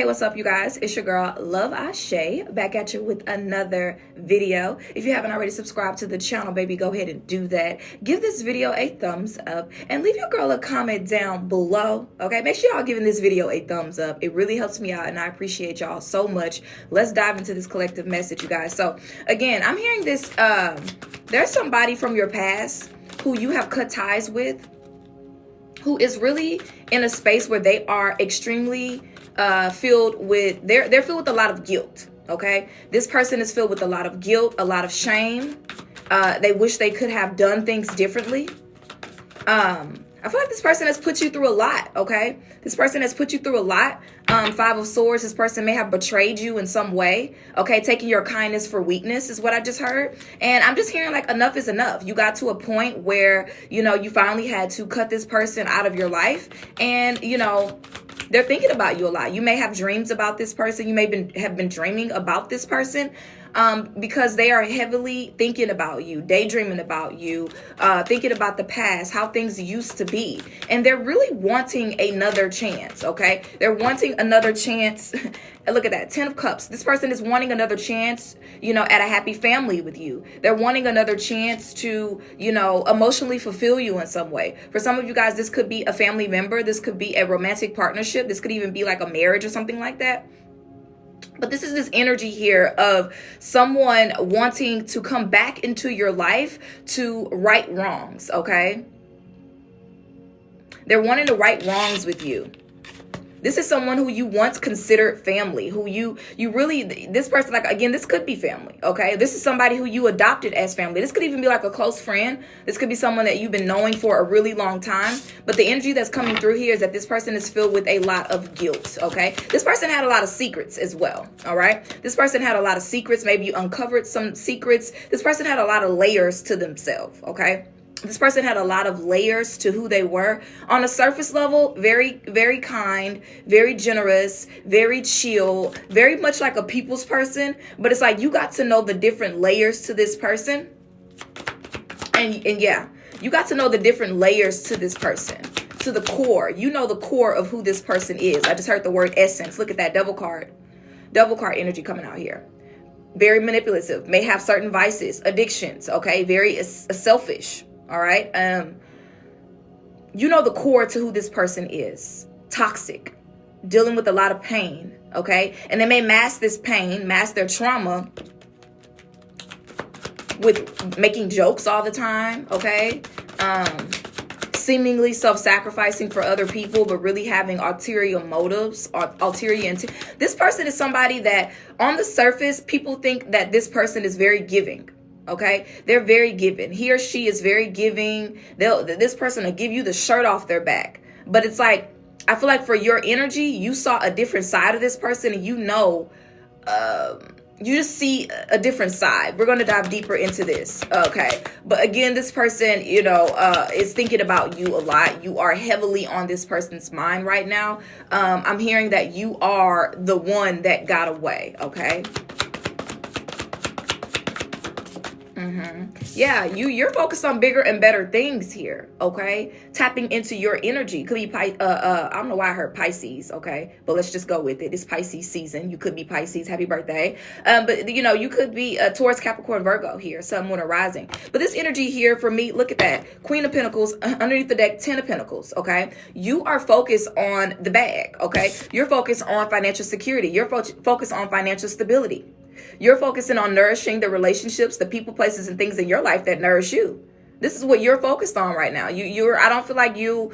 Hey, what's up, you guys? It's your girl Love Ashe back at you with another video. If you haven't already subscribed to the channel, baby, go ahead and do that. Give this video a thumbs up and leave your girl a comment down below. Okay, make sure y'all giving this video a thumbs up. It really helps me out and I appreciate y'all so much. Let's dive into this collective message, you guys. So again, I'm hearing this, there's somebody from your past who you have cut ties with, who is really in a space where they are extremely filled with, they're filled with a lot of guilt. Okay, this person is filled with a lot of guilt, a lot of shame. They wish they could have done things differently. I feel like this person has put you through a lot. Okay, this person has put you through a lot. Five of Swords, this person may have betrayed you in some way. Okay, taking your kindness for weakness is what I just heard. And I'm just hearing like enough is enough. You got to a point where, you know, you finally had to cut this person out of your life. And, you know, they're thinking about you a lot. You may have dreams about this person. You may have been dreaming about this person because they are heavily thinking about you, daydreaming about you, thinking about the past, how things used to be. And they're really wanting another chance, okay? They're wanting another chance. Look at that, 10 of Cups. This person is wanting another chance, you know, at a happy family with you. They're wanting another chance to, you know, emotionally fulfill you in some way. For some of you guys, this could be a family member. This could be a romantic partnership. This could even be like a marriage or something like that. But this is this energy here of someone wanting to come back into your life to right wrongs, okay? They're wanting to right wrongs with you. This is someone who you once considered family, who you really, this person, like, again, this could be family, okay? This is somebody who you adopted as family. This could even be like a close friend. This could be someone that you've been knowing for a really long time. But the energy that's coming through here is that this person is filled with a lot of guilt, okay? This person had a lot of secrets as well, all right? This person had a lot of secrets. Maybe you uncovered some secrets. This person had a lot of layers to themselves, okay? This person had a lot of layers to who they were. On a surface level, very, very kind, very generous, very chill, very much like a people's person. But it's like you got to know the different layers to this person. And yeah, you got to know the different layers to this person, to the core. You know the core of who this person is. I just heard the word essence. Look at that double card. Double card energy coming out here. Very manipulative, may have certain vices, addictions, okay? Very selfish. All right. You know the core to who this person is. Toxic, dealing with a lot of pain. Okay. And they may mask this pain, mask their trauma with making jokes all the time. Okay. Seemingly self-sacrificing for other people, but really having ulterior motives or ulterior intent. This person is somebody that on the surface, people think that this person is very giving. Okay, they're very giving. He or she is very giving. This person will give you the shirt off their back. But it's like, I feel like for your energy, you saw a different side of this person, and you know, you just see a different side. We're going to dive deeper into this. Okay, but again, this person, you know, is thinking about you a lot. You are heavily on this person's mind right now. I'm hearing that you are the one that got away. Okay. Yeah, you're focused on bigger and better things here, okay? Tapping into your energy. Could be, I don't know why I heard Pisces, okay? But let's just go with it. It's Pisces season. You could be Pisces. Happy birthday. But, you know, you could be Taurus, Capricorn, Virgo here, Sun, Moon, or Rising. But this energy here for me, look at that. Queen of Pentacles, underneath the deck, 10 of Pentacles, okay? You are focused on the bag, okay? You're focused on financial security. You're focused on financial stability. You're focusing on nourishing the relationships, the people, places, and things in your life that nourish you. This is what you're focused on right now. I don't feel like you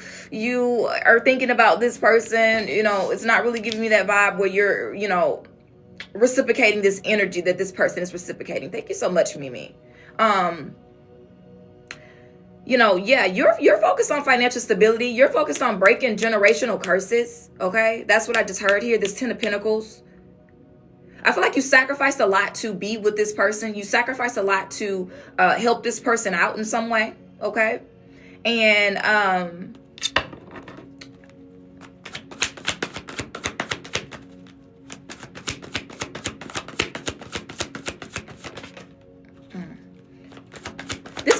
are thinking about this person. You know, it's not really giving me that vibe where you're, you know, reciprocating this energy that this person is reciprocating. Thank you so much, Mimi. You know, yeah, you're focused on financial stability. You're focused on breaking generational curses. Okay, that's what I just heard here. This 10 of Pentacles. I feel like you sacrificed a lot to be with this person. You sacrificed a lot to help this person out in some way, okay? And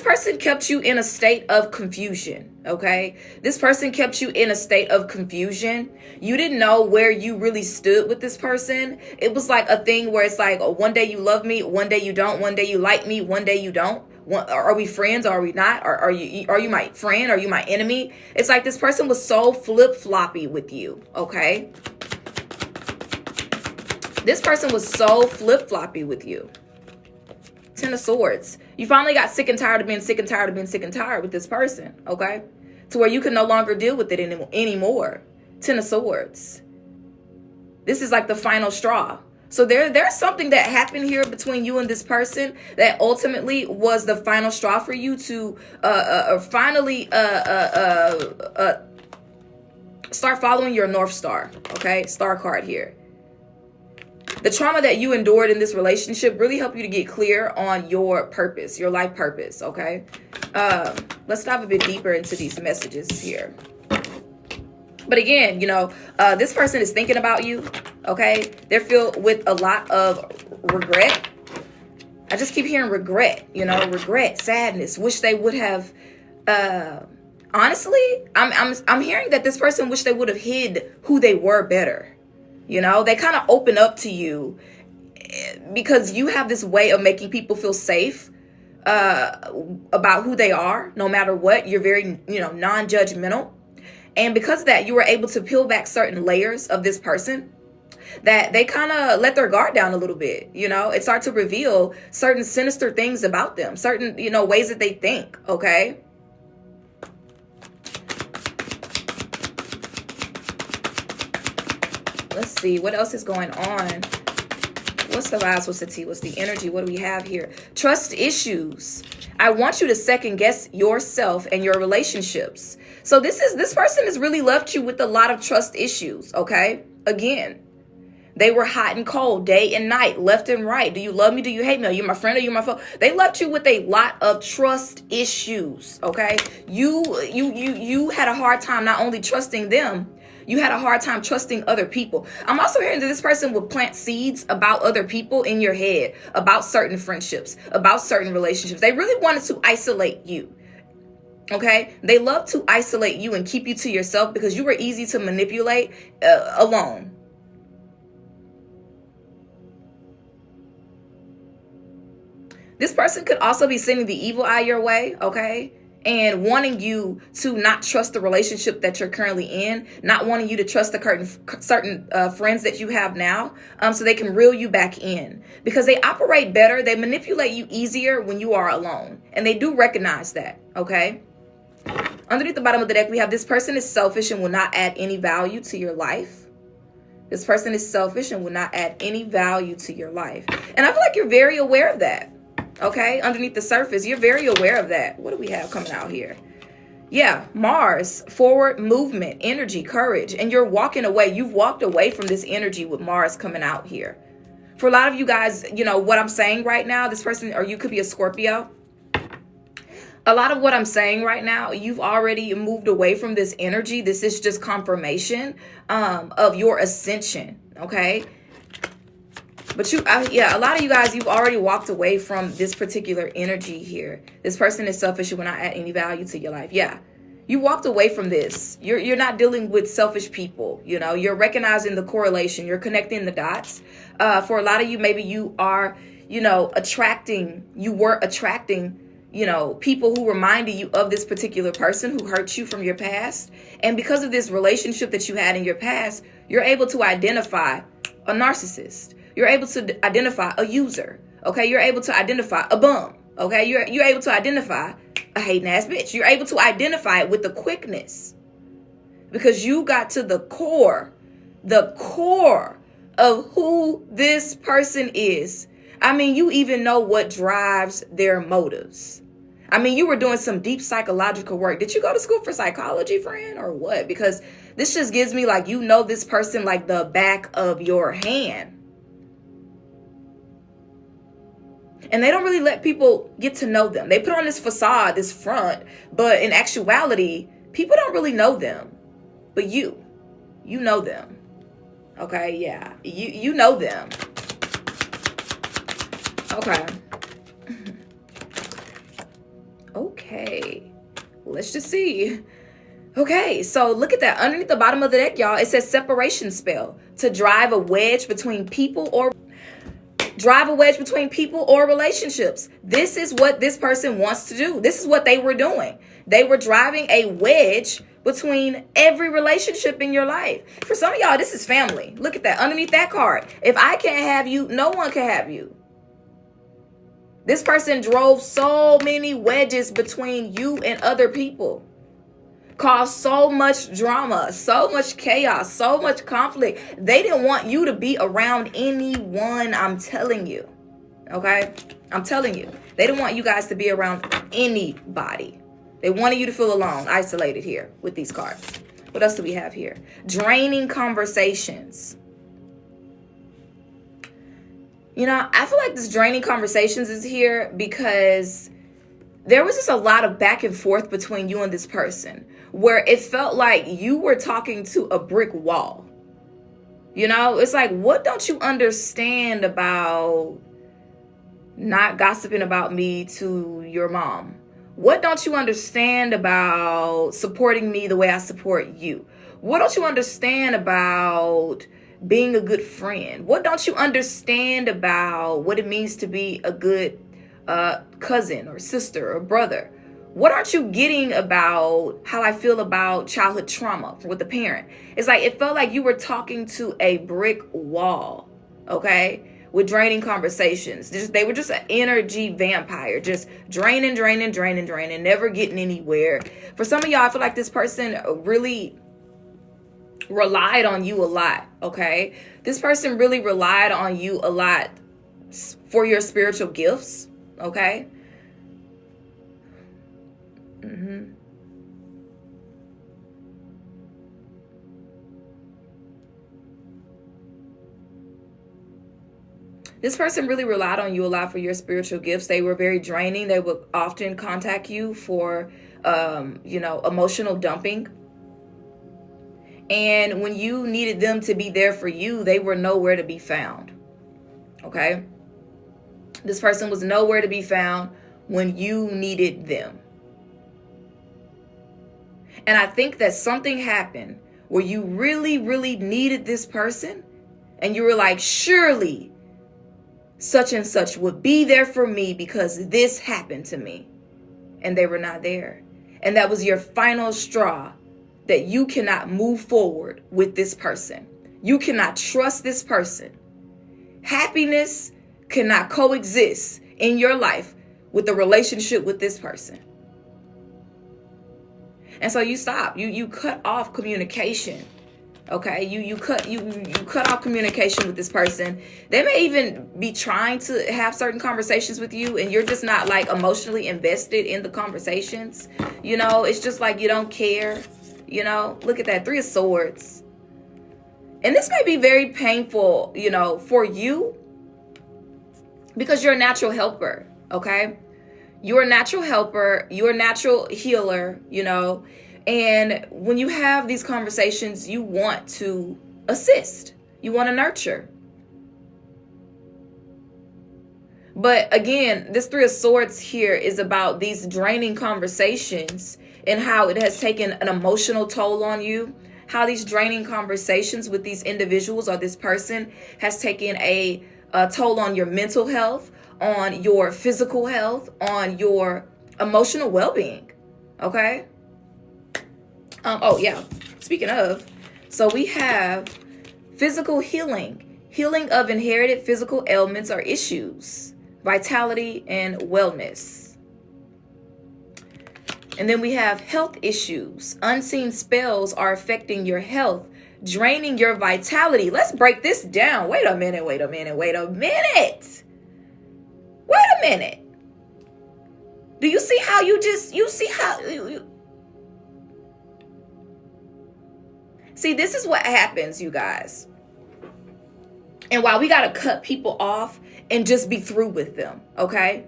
person kept you in a state of confusion, okay? This person kept you in a state of confusion. You didn't know where you really stood with this person. It was like a thing where it's like, oh, one day you love me, one day you don't, one day you like me, one day you don't. Are we friends or are we not? Are you my friend? Are you my enemy? It's like this person was so flip-floppy with you, okay? This person was so flip-floppy with you. Ten of Swords. You finally got sick and tired of being sick and tired of being sick and tired with this person, okay? To where you can no longer deal with it anymore. Ten of Swords. This is like the final straw. So there's something that happened here between you and this person that ultimately was the final straw for you to finally start following your North Star, okay? Star card here. The trauma that you endured in this relationship really helped you to get clear on your purpose, your life purpose, okay? Let's dive a bit deeper into these messages here. But again, you know, this person is thinking about you, okay? They're filled with a lot of regret. I just keep hearing regret, you know, regret, sadness. Wish they would have, honestly, I'm hearing that this person wish they would have hid who they were better. You know, they kind of open up to you because you have this way of making people feel safe about who they are, no matter what. You're very, you know, non-judgmental. And because of that, you were able to peel back certain layers of this person that they kind of let their guard down a little bit. You know, it started to reveal certain sinister things about them, certain, you know, ways that they think. Okay. Let's see what else is going on. What's the vibes? What's the tea? What's the energy? What do we have here? Trust issues. I want you to second guess yourself and your relationships. So this person has really left you with a lot of trust issues. Okay. Again, they were hot and cold, day and night, left and right. Do you love me? Do you hate me? Are you my friend? Are you my foe? They left you with a lot of trust issues. Okay. You had a hard time not only trusting them, you had a hard time trusting other people. I'm also hearing that this person will plant seeds about other people in your head, about certain friendships, about certain relationships. They really wanted to isolate you. Okay. They love to isolate you and keep you to yourself because you were easy to manipulate alone. This person could also be sending the evil eye your way, okay? And wanting you to not trust the relationship that you're currently in, not wanting you to trust the certain friends that you have now, so they can reel you back in. Because they operate better, they manipulate you easier when you are alone. And they do recognize that, okay? Underneath the bottom of the deck, we have this person is selfish and will not add any value to your life. This person is selfish and will not add any value to your life. And I feel like you're very aware of that. Okay, underneath the surface, you're very aware of that. What do we have coming out here? Yeah, Mars, forward movement, energy, courage, and you're walking away. You've walked away from this energy with Mars coming out here. For a lot of you guys, you know, what I'm saying right now, this person, or you could be a Scorpio. A lot of what I'm saying right now, you've already moved away from this energy. This is just confirmation of your ascension, okay? But a lot of you guys, you've already walked away from this particular energy here. This person is selfish and will not add any value to your life. Yeah, you walked away from this. You're not dealing with selfish people. You know, you're recognizing the correlation. You're connecting the dots. For a lot of you, maybe you are, you know, attracting, you know, people who reminded you of this particular person who hurt you from your past. And because of this relationship that you had in your past, you're able to identify a narcissist. You're able to identify a user, okay? You're able to identify a bum, okay? You're able to identify a hating ass bitch. You're able to identify it with the quickness because you got to the core of who this person is. I mean, you even know what drives their motives. I mean, you were doing some deep psychological work. Did you go to school for psychology, friend, or what? Because this just gives me like, you know, this person like the back of your hand. And they don't really let people get to know them. They put on this facade, this front, but in actuality, people don't really know them. But you know them. Okay, yeah, you know them. Okay. Oh, let's just see. Okay, so look at that. Underneath the bottom of the deck, y'all, it says separation spell. To drive a wedge between people or relationships. This is what this person wants to do. This is what they were doing. They were driving a wedge between every relationship in your life. For some of y'all, this is family. Look at that. Underneath that card. If I can't have you, no one can have you. This person drove so many wedges between you and other people. Caused so much drama, so much chaos, so much conflict. They didn't want you to be around anyone, I'm telling you. Okay? I'm telling you. They didn't want you guys to be around anybody. They wanted you to feel alone, isolated here with these cards. What else do we have here? Draining conversations. You know, I feel like this draining conversations is here because there was just a lot of back and forth between you and this person where it felt like you were talking to a brick wall. You know, it's like, what don't you understand about not gossiping about me to your mom? What don't you understand about supporting me the way I support you? What don't you understand about being a good friend? What don't you understand about what it means to be a good cousin or sister or brother? What aren't you getting about how I feel about childhood trauma with the parent? It's like, it felt like you were talking to a brick wall, okay? With draining conversations. They were just an energy vampire, just draining, never getting anywhere. For some of y'all, I feel like this person really relied on you a lot, okay? This person really relied on you a lot for your spiritual gifts, okay? This person really relied on you a lot for your spiritual gifts. They were very draining. They would often contact you for, emotional dumping. And when you needed them to be there for you, they were nowhere to be found. Okay? This person was nowhere to be found when you needed them. And I think that something happened where you really, really needed this person. And you were like, surely such and such would be there for me because this happened to me. And they were not there. And that was your final straw that you cannot move forward with this person. You cannot trust this person. Happiness cannot coexist in your life with the relationship with this person. And so you stop. You cut off communication. Okay, you cut off communication with this person. They may even be trying to have certain conversations with you, and you're just not like emotionally invested in the conversations. You know, it's just like you don't care. You know, look at that, 3 of Swords. And this may be very painful, you know, for you because you're a natural helper. Okay, you're a natural helper. You're a natural healer. You know. And when you have these conversations, you want to assist. You want to nurture. But again, this 3 of Swords here is about these draining conversations and how it has taken an emotional toll on you. How these draining conversations with these individuals or this person has taken a toll on your mental health, on your physical health, on your emotional well-being. Okay? Speaking of, so we have physical healing of inherited physical ailments or issues, vitality and wellness. And then we have health issues. Unseen spells are affecting your health, draining your vitality. Let's break this down. Wait a minute. Do you see how See, this is what happens, you guys. And why we got to cut people off and just be through with them, okay?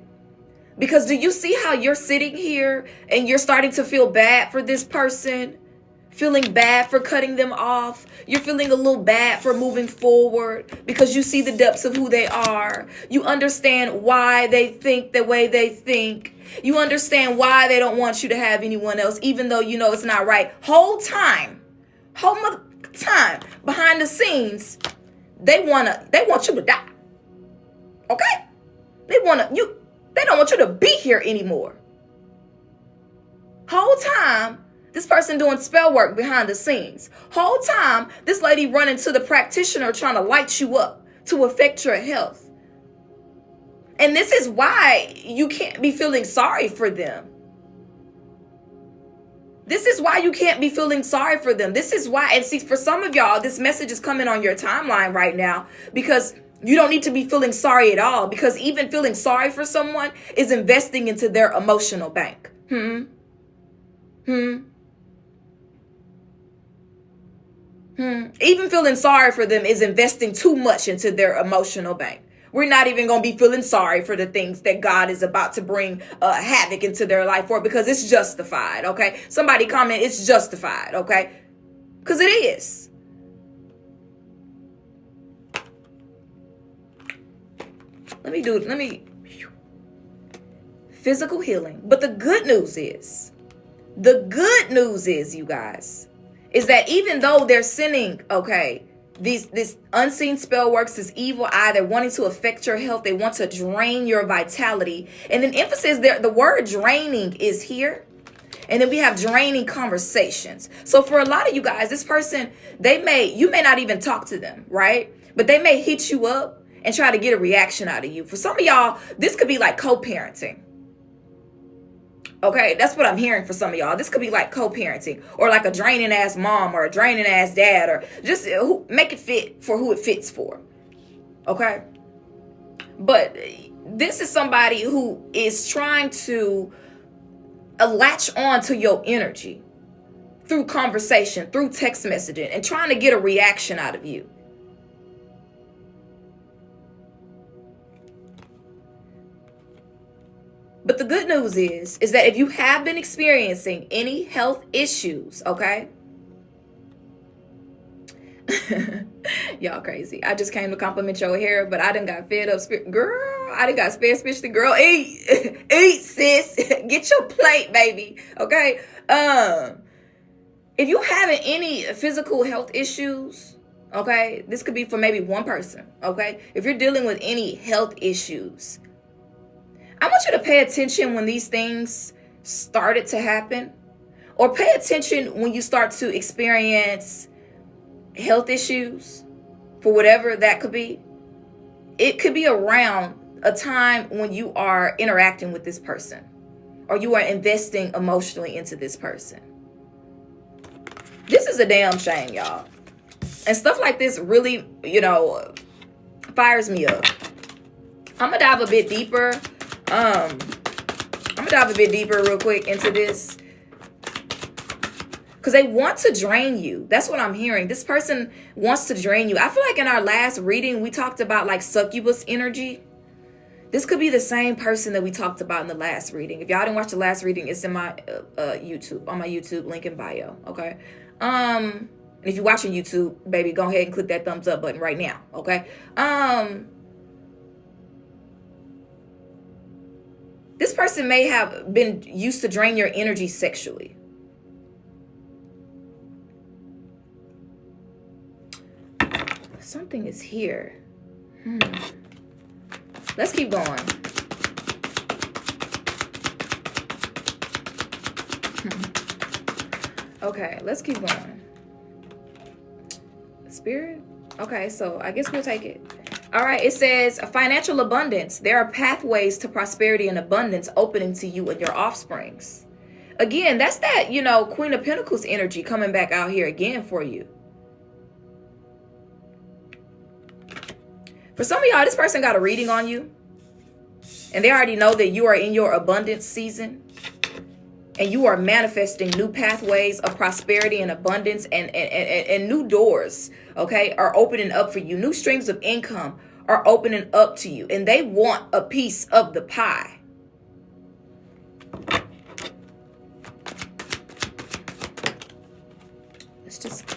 Because do you see how you're sitting here and you're starting to feel bad for this person feeling bad for cutting them off. You're feeling a little bad for moving forward because you see the depths of who they are. You understand why they think the way they think. You understand why they don't want you to have anyone else, even though you know it's not right. Whole time behind the scenes, they want you to die. Okay? They don't want you to be here anymore. Whole time, this person doing spell work behind the scenes. Whole time, this lady running to the practitioner trying to light you up to affect your health. And this is why you can't be feeling sorry for them. This is why you can't be feeling sorry for them. This is why, and see, for some of y'all, this message is coming on your timeline right now because you don't need to be feeling sorry at all, because even feeling sorry for someone is investing into their emotional bank. Even feeling sorry for them is investing too much into their emotional bank. We're not even going to be feeling sorry for the things that God is about to bring havoc into their life for, because it's justified, okay? Somebody comment, it's justified, okay? Because it is. Physical healing. But the good news is, you guys, is that even though they're sending, okay, this unseen spell works, this evil eye, they're wanting to affect your health, they want to drain your vitality. And then emphasis there, the word draining is here. And then we have draining conversations. So for a lot of you guys, this person, you may not even talk to them, right? But they may hit you up and try to get a reaction out of you. For some of y'all, this could be like co-parenting. Okay, that's what I'm hearing for some of y'all. This could be like co-parenting, or like a draining ass mom or a draining ass dad, or just make it fit for who it fits for. Okay, but this is somebody who is trying to latch on to your energy through conversation, through text messaging, and trying to get a reaction out of you. But the good news is that if you have been experiencing any health issues, okay? Y'all crazy. I just came to compliment your hair, but I done got fed up. Girl, I done got fed, especially girl. Eat, eat, sis. Get your plate, baby. Okay? If you having any physical health issues, okay? This could be for maybe one person, okay? If you're dealing with any health issues, I want you to pay attention when these things started to happen, or pay attention when you start to experience health issues, for whatever that could be. It could be around a time when you are interacting with this person, or you are investing emotionally into this person. This is a damn shame, y'all. And stuff like this really, fires me up. I'm gonna dive a bit deeper. Real quick into this, because they want to drain you. That's what I'm hearing. This person wants to drain you. I feel like in our last reading, we talked about like succubus energy. This could be the same person that we talked about in the last reading. If y'all didn't watch the last reading, it's in my YouTube, on my YouTube link in bio. Okay. And if you're watching YouTube, baby, go ahead and click that thumbs up button right now. Okay. This person may have been used to drain your energy sexually. Something is here. Let's keep going. Okay, let's keep going. Spirit? Okay, so I guess we'll take it. All right, it says financial abundance. There are pathways to prosperity and abundance opening to you and your offsprings. Again, that's that, Queen of Pentacles energy coming back out here again for you. For some of y'all, this person got a reading on you, and they already know that you are in your abundance season, and you are manifesting new pathways of prosperity and abundance, and new doors, okay, are opening up for you. New streams of income are opening up to you, and they want a piece of the pie. It's just...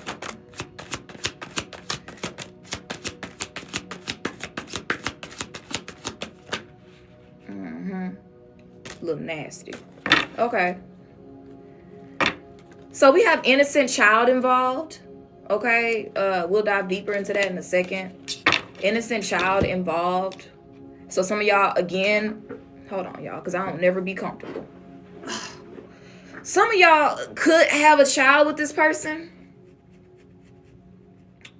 a little nasty. Okay. So we have innocent child involved. Okay. We'll dive deeper into that in a second. Innocent child involved. So some of y'all, again, hold on, y'all, because I don't never be comfortable. Some of y'all could have a child with this person.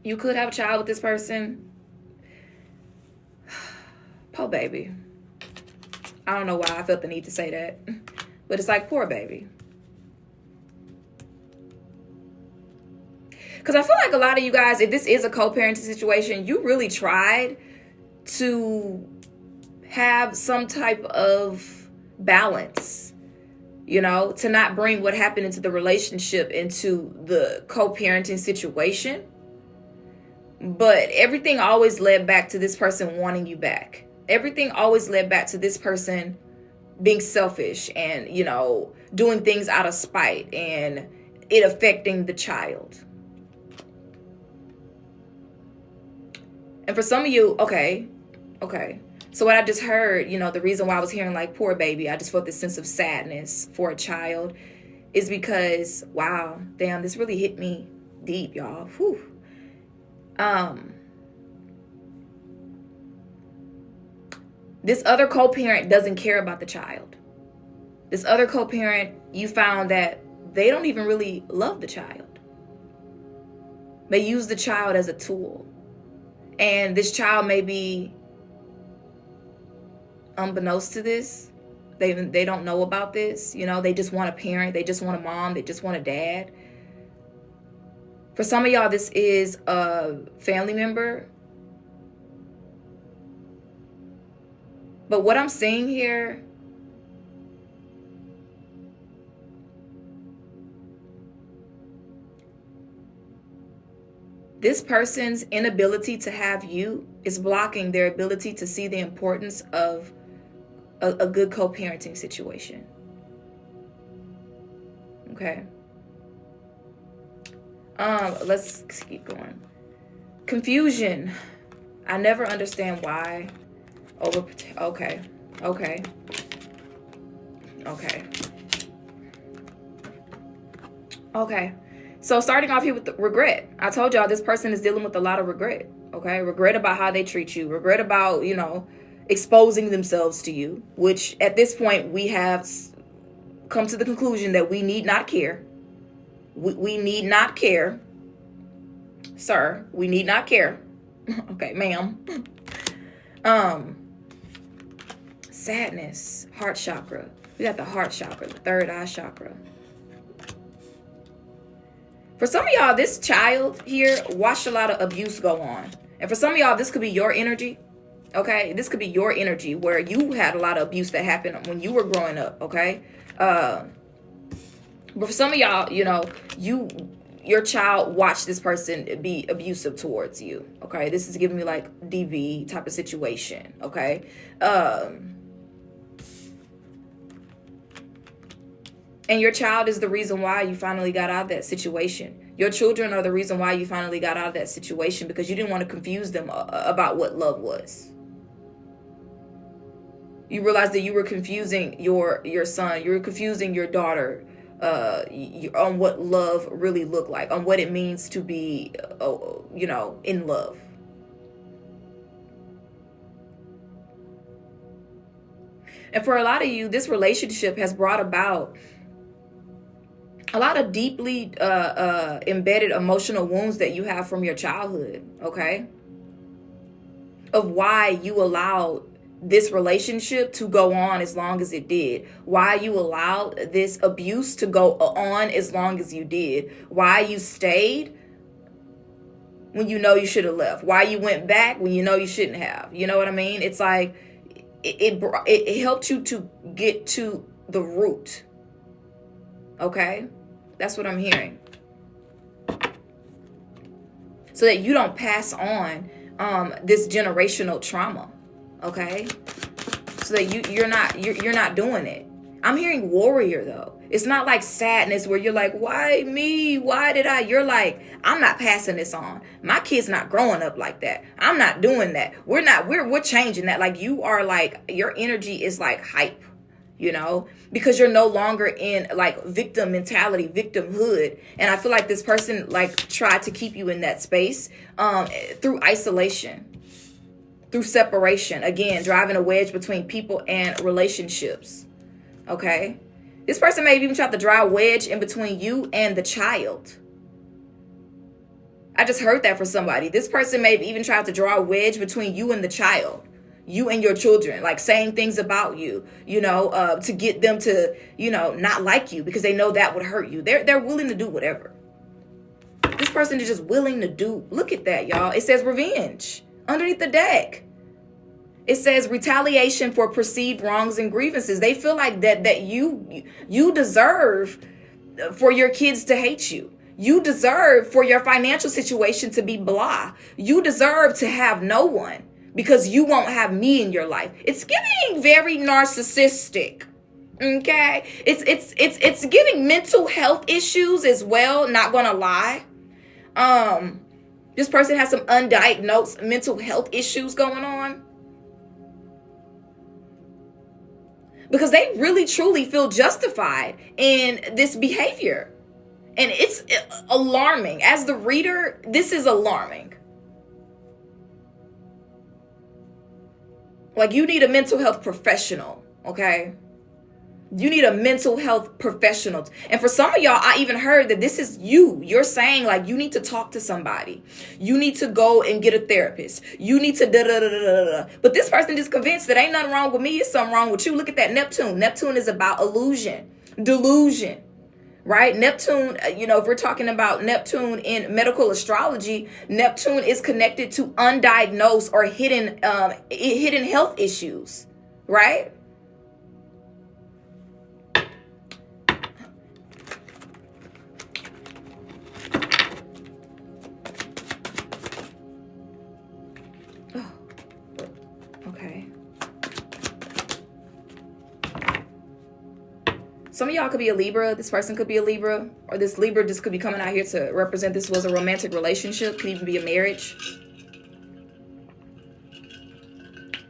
You could have a child with this person. Poor baby. I don't know why I felt the need to say that, but it's like, poor baby. Because I feel like a lot of you guys, if this is a co-parenting situation, you really tried to have some type of balance, you know, to not bring what happened into the relationship into the co-parenting situation. But everything always led back to this person wanting you back. Everything always led back to this person being selfish and, you know, doing things out of spite and it affecting the child. And for some of you, okay. So what I just heard, you know, the reason why I was hearing like, poor baby, I just felt this sense of sadness for a child is because, wow, damn, this really hit me deep, y'all. Whew. This other co-parent doesn't care about the child. This other co-parent, you found that they don't even really love the child. They use the child as a tool. And this child may be unbeknownst to this. They don't know about this. You know, they just want a parent. They just want a mom. They just want a dad. For some of y'all, this is a family member. But what I'm seeing here, this person's inability to have you is blocking their ability to see the importance of a good co-parenting situation. Okay. Let's keep going. Confusion. I never understand why. Okay. So starting off here with the regret. I told y'all this person is dealing with a lot of regret. Okay. Regret about how they treat you. Regret about, you know, exposing themselves to you, which at this point we have come to the conclusion that we need not care. We need not care. Sir, we need not care. Okay, ma'am. Sadness, heart chakra. We got the heart chakra, the third eye chakra. For some of y'all, this child here watched a lot of abuse go on. And for some of y'all, this could be your energy. Okay, this could be your energy where you had a lot of abuse that happened when you were growing up. Okay, but for some of y'all, you know, your child watched this person be abusive towards you. Okay, this is giving me like DV type of situation. Okay, and your child is the reason why you finally got out of that situation. Your children are the reason why you finally got out of that situation because you didn't want to confuse them about what love was. You realized that you were confusing your son. You were confusing your daughter on what love really looked like, on what it means to be, you know, in love. And for a lot of you, this relationship has brought about a lot of deeply embedded emotional wounds that you have from your childhood, okay? Of why you allowed this relationship to go on as long as it did. Why you allowed this abuse to go on as long as you did. Why you stayed when you know you should have left. Why you went back when you know you shouldn't have. You know what I mean? It's like it helped you to get to the root. Okay? That's what I'm hearing. So that you don't pass on this generational trauma. Okay? So that you're not doing it. I'm hearing warrior though. It's not like sadness where you're like, why me? Why did I? You're like, I'm not passing this on. My kid's not growing up like that. I'm not doing that. We're changing that. Like, you are like, your energy is like hype, you know, because you're no longer in like victim mentality, victimhood. And I feel like this person like tried to keep you in that space through isolation, through separation, again, driving a wedge between people and relationships. Okay. This person may have even tried to drive a wedge in between you and the child. I just heard that for somebody. This person may have even tried to draw a wedge between you and the child, you and your children, like saying things about you, you know, to get them to, you know, not like you because they know that would hurt you. They're willing to do whatever. This person is just willing to do. Look at that, y'all. It says revenge underneath the deck. It says retaliation for perceived wrongs and grievances. They feel like that you deserve for your kids to hate you. You deserve for your financial situation to be blah. You deserve to have no one because you won't have me in your life. It's giving very narcissistic. Okay? It's giving mental health issues as well, not gonna lie. This person has some undiagnosed mental health issues going on. Because they really truly feel justified in this behavior. And it's alarming. As the reader, this is alarming. Like, you need a mental health professional, okay? You need a mental health professional. And for some of y'all, I even heard that this is you. You're saying like you need to talk to somebody. You need to go and get a therapist. You need to da da da da da. But this person is convinced that ain't nothing wrong with me. It's something wrong with you. Look at that Neptune. Neptune is about illusion, delusion, right? Neptune, you know, if we're talking about Neptune in medical astrology, Neptune is connected to undiagnosed or hidden health issues, right? Some of y'all could be a Libra. This person could be a Libra. Or this Libra just could be coming out here to represent this was a romantic relationship. Could even be a marriage.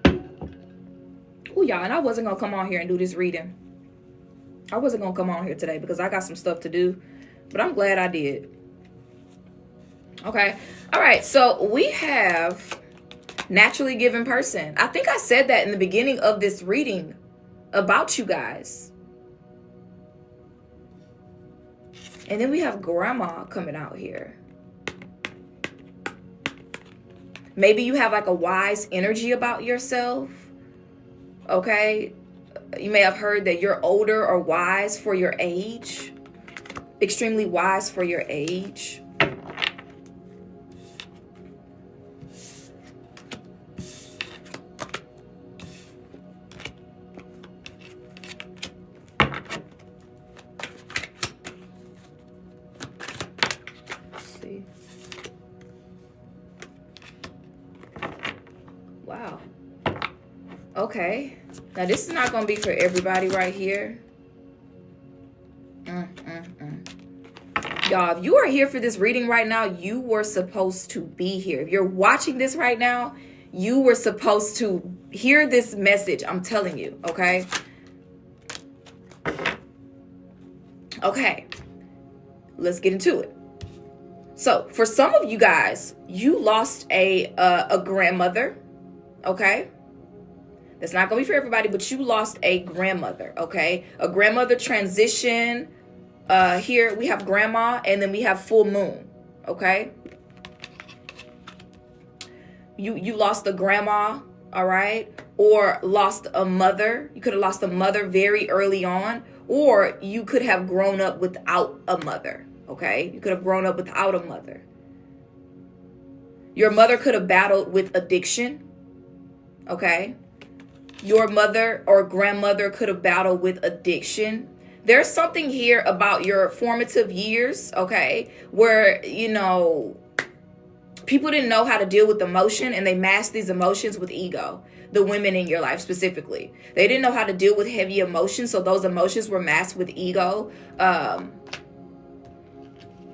Oh, y'all. And I wasn't going to come on here and do this reading. I wasn't going to come on here today because I got some stuff to do. But I'm glad I did. Okay. All right. So we have naturally given person. I think I said that in the beginning of this reading about you guys. And then we have grandma coming out here. Maybe you have like a wise energy about yourself. Okay. You may have heard that you're older or wise for your age. Extremely wise for your age. Wow. Okay. Now this is not going to be for everybody right here. Y'all, if you are here for this reading right now, you were supposed to be here. If you're watching this right now, you were supposed to hear this message. I'm telling you, okay? Okay. Let's get into it. So, for some of you guys, you lost a grandmother, okay? That's not going to be for everybody, but you lost a grandmother, okay? A grandmother transition. Here we have grandma, and then we have full moon, okay? You lost a grandma, all right? Or lost a mother. You could have lost a mother very early on, or you could have grown up without a mother, okay? You could have grown up without a mother. Your mother could have battled with addiction, okay? Your mother or grandmother could have battled with addiction. There's something here about your formative years, okay, where, you know, People didn't know how to deal with emotion, and they masked these emotions with ego. The women in your life specifically, they didn't know how to deal with heavy emotions, so those emotions were masked with ego.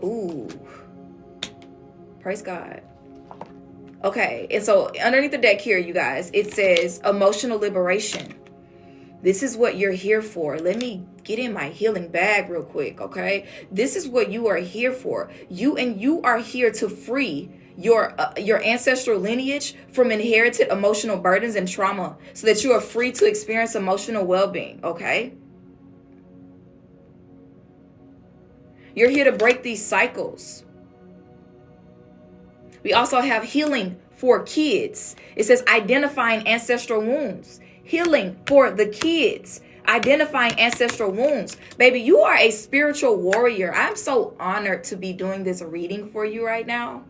Ooh, praise God. Okay, and so underneath the deck here, you guys, it says emotional liberation. This is what you're here for. Let me get in my healing bag real quick, okay? This is what you are here for. You are here to free your ancestral lineage from inherited emotional burdens and trauma, so that you are free to experience emotional well-being, okay? You're here to break these cycles. We also have healing for kids. It says identifying ancestral wounds. Healing for the kids. Identifying ancestral wounds. Baby, you are a spiritual warrior. I'm so honored to be doing this reading for you right now.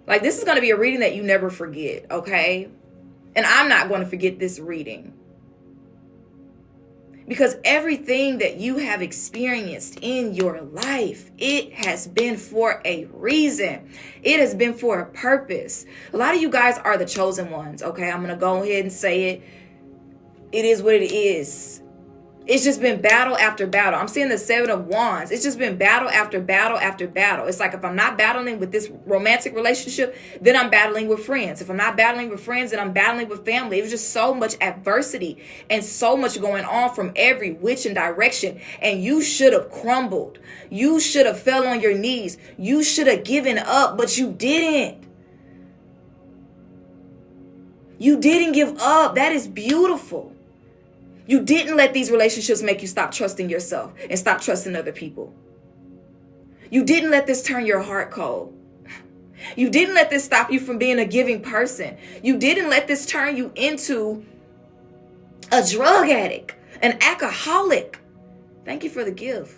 Like, this is going to be a reading that you never forget, okay? And I'm not going to forget this reading. Because everything that you have experienced in your life, it has been for a reason. It has been for a purpose. A lot of you guys are the chosen ones, okay? I'm going to go ahead and say it. It is what it is. It's just been battle after battle. I'm seeing the 7 of Wands. It's just been battle after battle after battle. It's like, if I'm not battling with this romantic relationship, then I'm battling with friends. If I'm not battling with friends, then I'm battling with family. It was just so much adversity and so much going on from every which and direction. And you should have crumbled. You should have fell on your knees. You should have given up, but you didn't. You didn't give up. That is beautiful. You didn't let these relationships make you stop trusting yourself and stop trusting other people. You didn't let this turn your heart cold. You didn't let this stop you from being a giving person. You didn't let this turn you into a drug addict, an alcoholic. Thank you for the gift.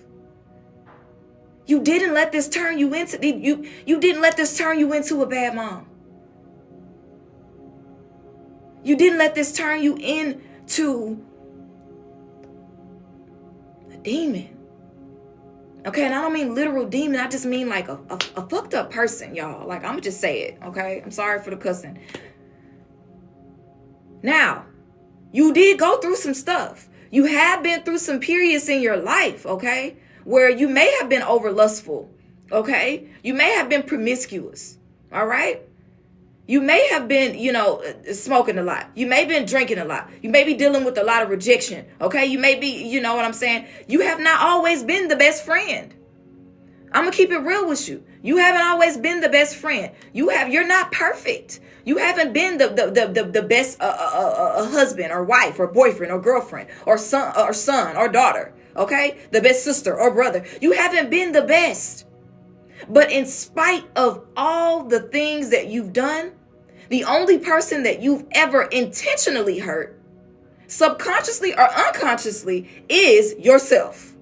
You didn't let this turn you into you didn't let this turn you into a bad mom. You didn't let this turn you into demon. Okay, and I don't mean literal demon. I just mean like a fucked up person, y'all. Like, I'm gonna just say it, okay? I'm sorry for the cussing. Now, you did go through some stuff. You have been through some periods in your life, okay, where you may have been over lustful, okay? You may have been promiscuous, all right? You may have been, smoking a lot. You may have been drinking a lot. You may be dealing with a lot of rejection. Okay. You may be, you know what I'm saying? You have not always been the best friend. I'm going to keep it real with you. You haven't always been the best friend. You're not perfect. You haven't been the best husband or wife or boyfriend or girlfriend or son or daughter. Okay. The best sister or brother. You haven't been the best. But in spite of all the things that you've done, the only person that you've ever intentionally hurt, subconsciously or unconsciously, is yourself.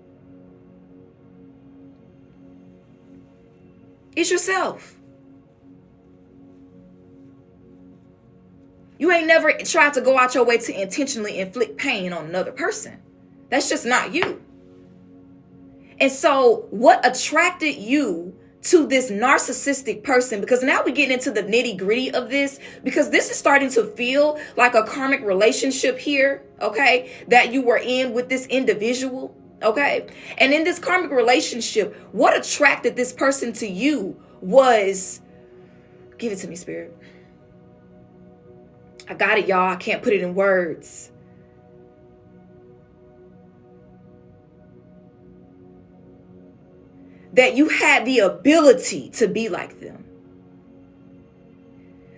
It's yourself. You ain't never tried to go out your way to intentionally inflict pain on another person. That's just not you. And so what attracted you to this narcissistic person? Because now we're getting into the nitty gritty of this, because this is starting to feel like a karmic relationship here, okay, that you were in with this individual, okay? And in this karmic relationship, what attracted this person to you was, give it to me, Spirit. I got it, y'all. I can't put it in words. That you had the ability to be like them.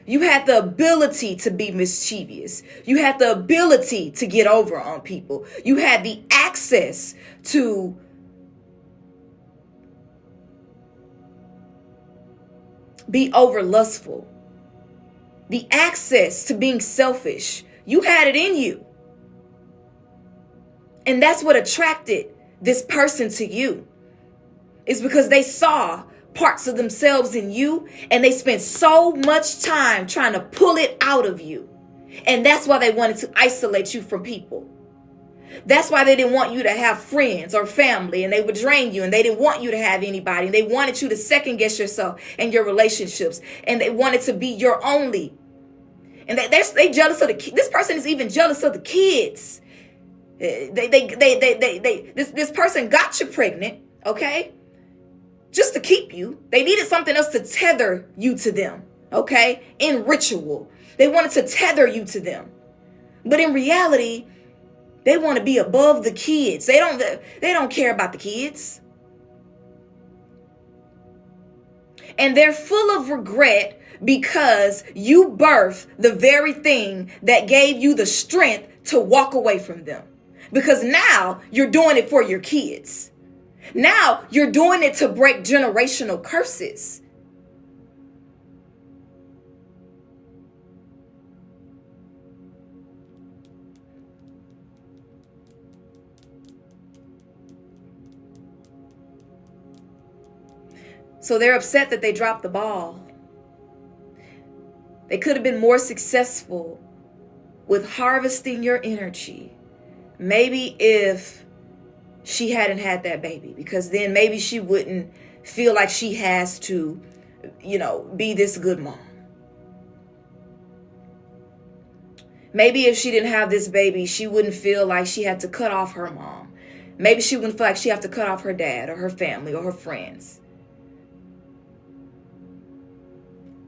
You had the ability to be mischievous. You had the ability to get over on people. You had the access to be over lustful. The access to being selfish. You had it in you. And that's what attracted this person to you. It's because they saw parts of themselves in you, and they spent so much time trying to pull it out of you. And that's why they wanted to isolate you from people. That's why they didn't want you to have friends or family, and they would drain you, and they didn't want you to have anybody. And they wanted you to second guess yourself and your relationships, and they wanted to be your only. And they jealous of this person is even jealous of the kids. This person got you pregnant, okay? Just to keep you. They needed something else to tether you to them, okay? In ritual. They wanted to tether you to them. But in reality, they want to be above the kids. They don't care about the kids. And they're full of regret because you birthed the very thing that gave you the strength to walk away from them. Because now you're doing it for your kids. Now you're doing it to break generational curses. So they're upset that they dropped the ball. They could have been more successful with harvesting your energy. Maybe if she hadn't had that baby, because then maybe she wouldn't feel like she has to, be this good mom. Maybe if she didn't have this baby, she wouldn't feel like she had to cut off her mom. Maybe she wouldn't feel like she had to cut off her dad or her family or her friends.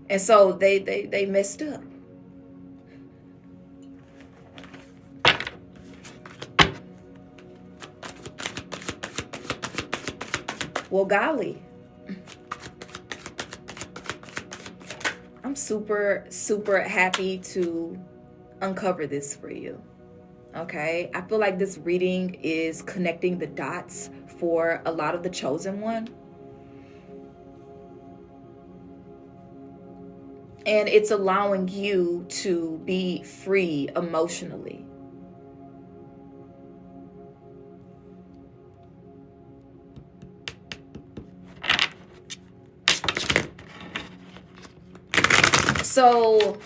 And so they messed up. Well, golly, I'm super, super happy to uncover this for you. Okay, I feel like this reading is connecting the dots for a lot of the chosen one. And it's allowing you to be free emotionally. So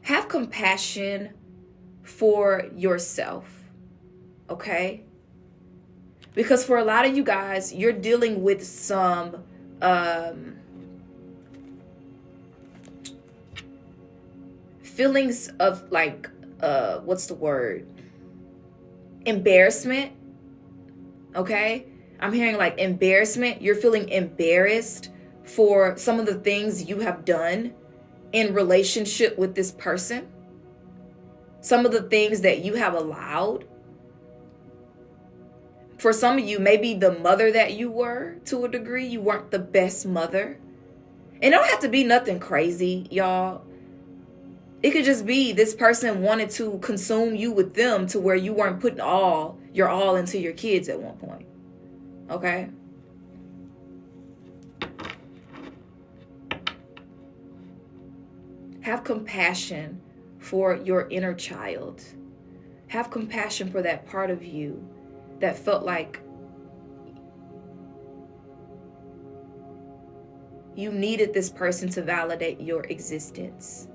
have compassion for yourself, okay? Because for a lot of you guys, you're dealing with some feelings of what's the word? Embarrassment. Okay? I'm hearing like embarrassment. You're feeling embarrassed for some of the things you have done in relationship with this person. Some of the things that you have allowed. For some of you, maybe the mother that you were, to a degree, you weren't the best mother. And it don't have to be nothing crazy, y'all. It could just be this person wanted to consume you with them to where you weren't putting your all into your kids at one point. Okay? Have compassion for your inner child. Have compassion for that part of you that felt like you needed this person to validate your existence.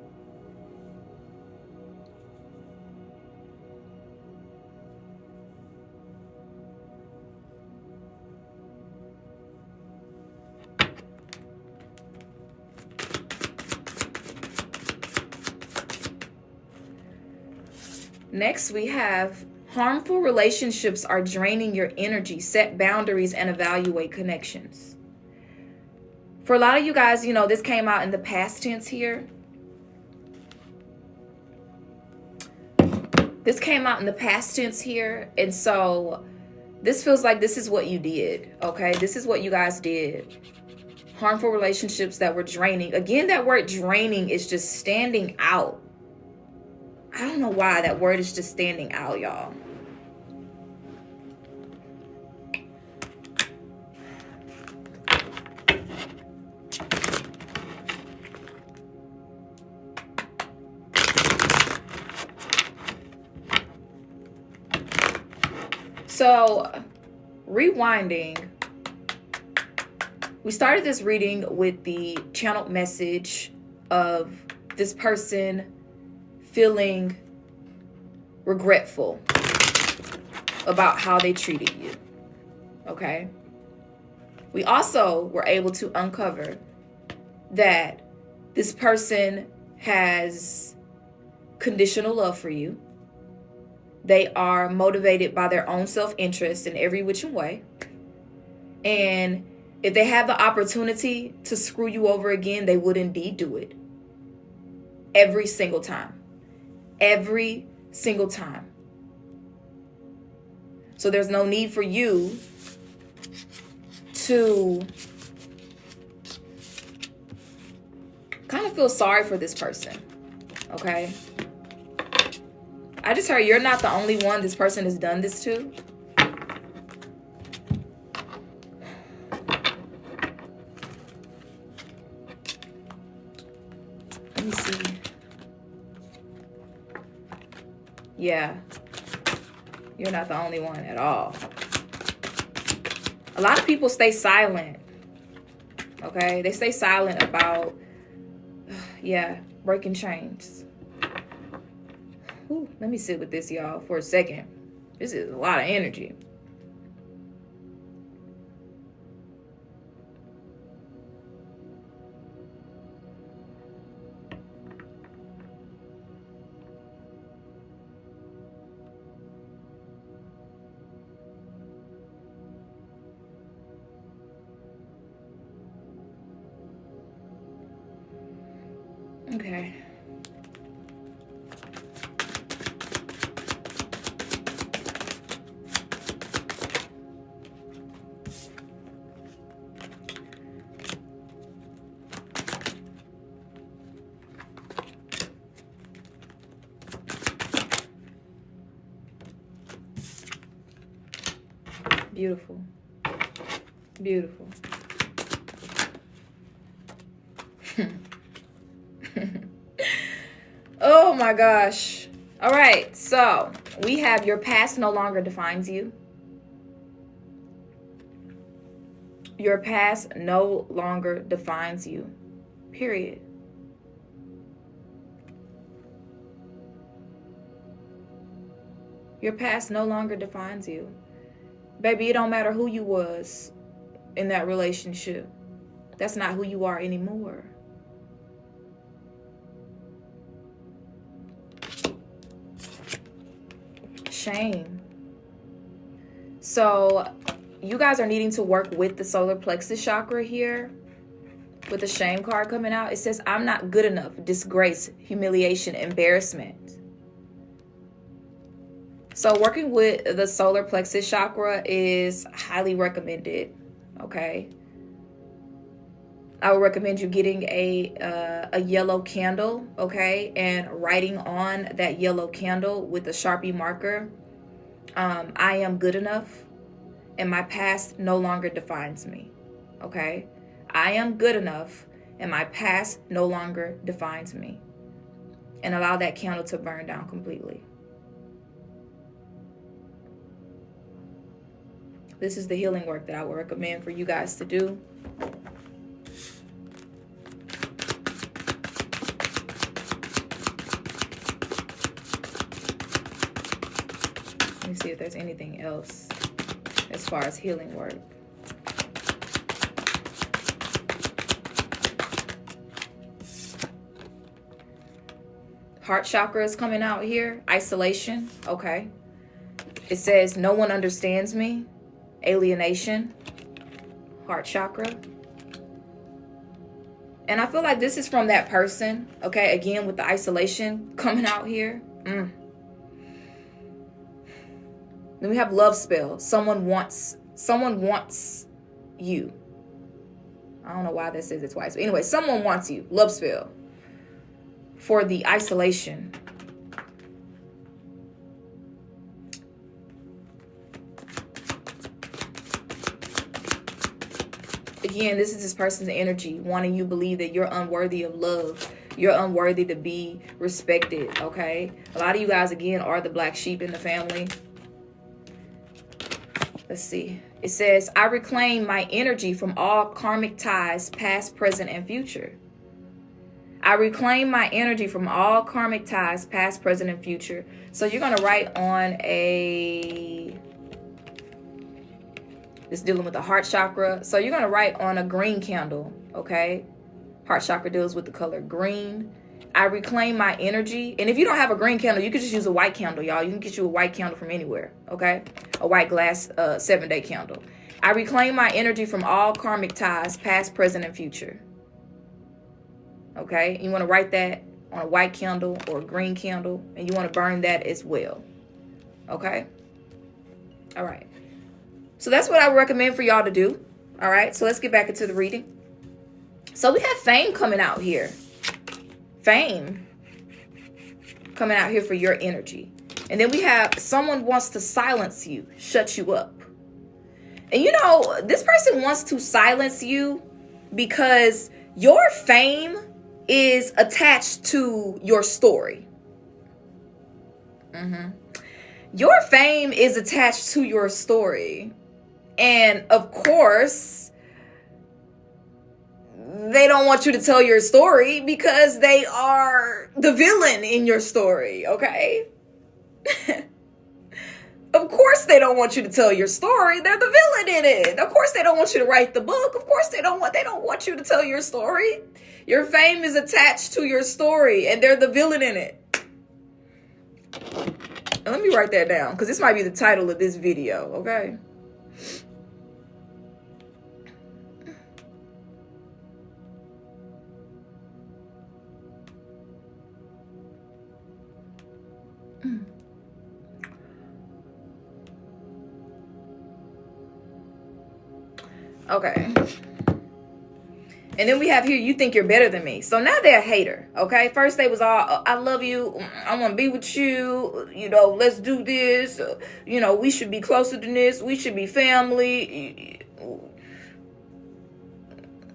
Next, we have harmful relationships are draining your energy. Set boundaries and evaluate connections. For a lot of you guys, this came out in the past tense here. This came out in the past tense here. And so this feels like this is what you did. Okay, this is what you guys did. Harmful relationships that were draining. Again, that word draining is just standing out. I don't know why that word is just standing out, y'all. So, rewinding, we started this reading with the channeled message of this person feeling regretful. about how they treated you. Okay? We also were able to uncover that this person has conditional love for you. They are motivated by their own self-interest in every which way. And if they have the opportunity to screw you over again, they would indeed do it. Every single time. Every single time. So there's no need for you to kind of feel sorry for this person. Okay? I just heard you're not the only one this person has done this to. Let me see. Yeah. You're not the only one at all. A lot of people stay silent. Okay? They stay silent about, breaking chains. Ooh, let me sit with this, y'all, for a second. This is a lot of energy. Okay. Beautiful. Beautiful. Oh my gosh. All right, so we have your past no longer defines you. Your past no longer defines you. Period. Your past no longer defines you. Baby, it don't matter who you was in that relationship. That's not who you are anymore. Shame. So you guys are needing to work with the solar plexus chakra here. With the shame card coming out, it says, I'm not good enough. Disgrace, humiliation, embarrassment. So working with the solar plexus chakra is highly recommended. Okay. I would recommend you getting a yellow candle, okay, and writing on that yellow candle with a Sharpie marker, I am good enough, and my past no longer defines me, okay? I am good enough, and my past no longer defines me. And allow that candle to burn down completely. This is the healing work that I would recommend for you guys to do. Let me see if there's anything else as far as healing work. Heart chakra is coming out here. Isolation. Okay. It says no one understands me. Alienation. Heart chakra. And I feel like this is from that person. Okay. Again, with the isolation coming out here. Then we have love spell. Someone wants you. I don't know why that says it twice. But anyway, someone wants you. Love spell. For the isolation. Again, this is this person's energy wanting you to believe that you're unworthy of love. You're unworthy to be respected, okay? A lot of you guys, again, are the black sheep in the family. Let's see. It says, I reclaim my energy from all karmic ties, past, present, and future. I reclaim my energy from all karmic ties, past, present, and future. So you're going to write on it's dealing with the heart chakra. So you're going to write on a green candle, okay? Heart chakra deals with the color green. I reclaim my energy. And if you don't have a green candle, you can just use a white candle, y'all. You can get you a white candle from anywhere, okay? A white glass 7-day candle. I reclaim my energy from all karmic ties, past, present, and future. Okay? You want to write that on a white candle or a green candle, and you want to burn that as well. Okay? All right. So that's what I recommend for y'all to do. All right? So let's get back into the reading. So we have fame coming out here. Fame coming out here for your energy. And then we have someone wants to silence you, shut you up. And you know, this person wants to silence you because your fame is attached to your story. Your fame is attached to your story. And of course, they don't want you to tell your story because they are the villain in your story, okay? Of course they don't want you to tell your story. They're the villain in it. Of course they don't want you to write the book. Of course they don't want you to tell your story. Your fame is attached to your story and they're the villain in it. And let me write that down because this might be the title of this video, okay? Okay. And then we have here, you think you're better than me. So now they're a hater, okay? First they was all, I love you. I want to be with you. You know, let's do this. You know, we should be closer than this. We should be family.